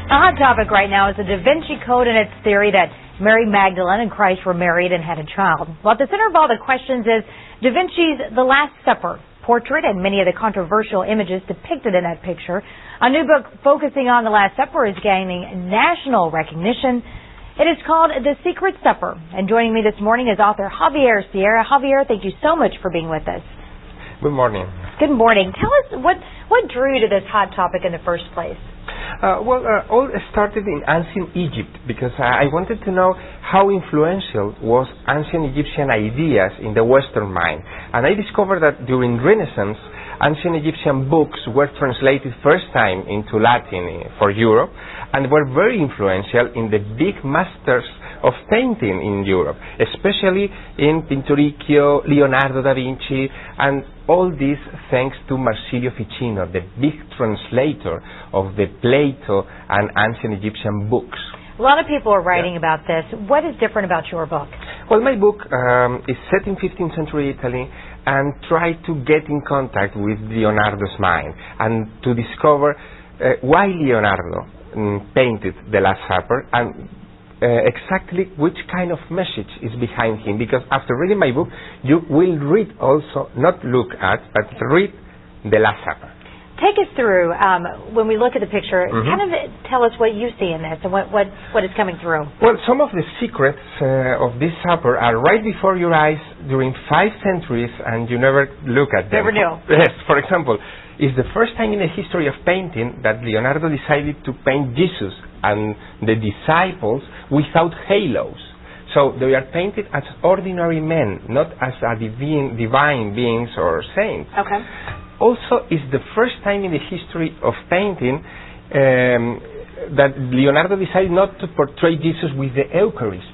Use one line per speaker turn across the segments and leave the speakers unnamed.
A hot topic right now is the Da Vinci Code and its theory that Mary Magdalene and Christ were married and had a child. Well, at the center of all the questions is Da Vinci's The Last Supper portrait and many of the controversial images depicted in that picture. A new book focusing on The Last Supper is gaining national recognition. It is called The Secret Supper. And joining me this morning is author Javier Sierra. Javier, thank you so much for being with us.
Good morning.
Good morning. Tell us what drew you to this hot topic in the first place?
All started in ancient Egypt because I wanted to know how influential was ancient Egyptian ideas in the Western mind. And I discovered that during Renaissance, ancient Egyptian books were translated first time into Latin for Europe and were very influential in the big masters of painting in Europe, especially in Pinturicchio, Leonardo da Vinci, and all this thanks to Marsilio Ficino, the big translator of the Plato and ancient Egyptian books.
A lot of people are writing about this. What is different about your book?
Well, my book is set in 15th century Italy and try to get in contact with Leonardo's mind and to discover why Leonardo painted The Last Supper and exactly which kind of message is behind him, because after reading my book you will read also, not look at, but read The Last Supper.
Take us through, when we look at the picture, kind of tell us what you see in this and what is coming through.
Well, some of the secrets of this supper are right before your eyes during 5 centuries and you never look at them.
Never knew.
Yes, for example, it's the first time in the history of painting that Leonardo decided to paint Jesus and the disciples without halos. So they are painted as ordinary men, not as divine beings or saints.
Okay.
Also, it's the first time in the history of painting that Leonardo decided not to portray Jesus with the Eucharist.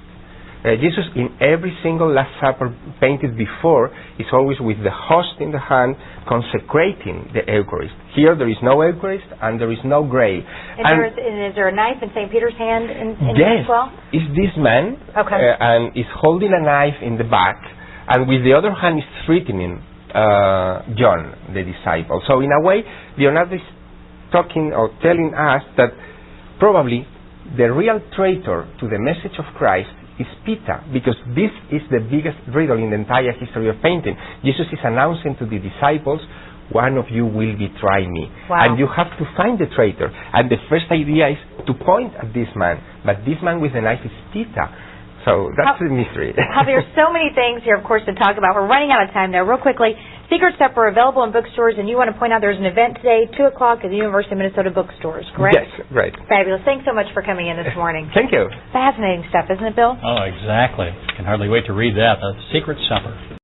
Jesus, in every single Last Supper painted before, is always with the host in the hand, consecrating the Eucharist. Here, there is no Eucharist and there is no grail.
And is there a knife in St. Peter's hand in
yes,
as well?
Is this man,
okay.
And is holding a knife in the back, and with the other hand is threatening John, the disciple. So in a way, Leonardo is talking or telling us that probably the real traitor to the message of Christ is Peter, because this is the biggest riddle in the entire history of painting. Jesus is announcing to the disciples, one of you will betray me.
Wow.
And you have to find the traitor. And the first idea is to point at this man, but this man with the knife is Peter. So that's the mystery.
Javier, so many things here, of course, to talk about. We're running out of time there. Real quickly, Secret Supper available in bookstores, and you want to point out there's an event today, 2 o'clock at the University of Minnesota bookstores, correct?
Yes, right.
Fabulous. Thanks so much for coming in this morning.
Thank you.
Fascinating stuff, isn't it, Bill?
Oh, exactly. Can hardly wait to read that. The Secret Supper.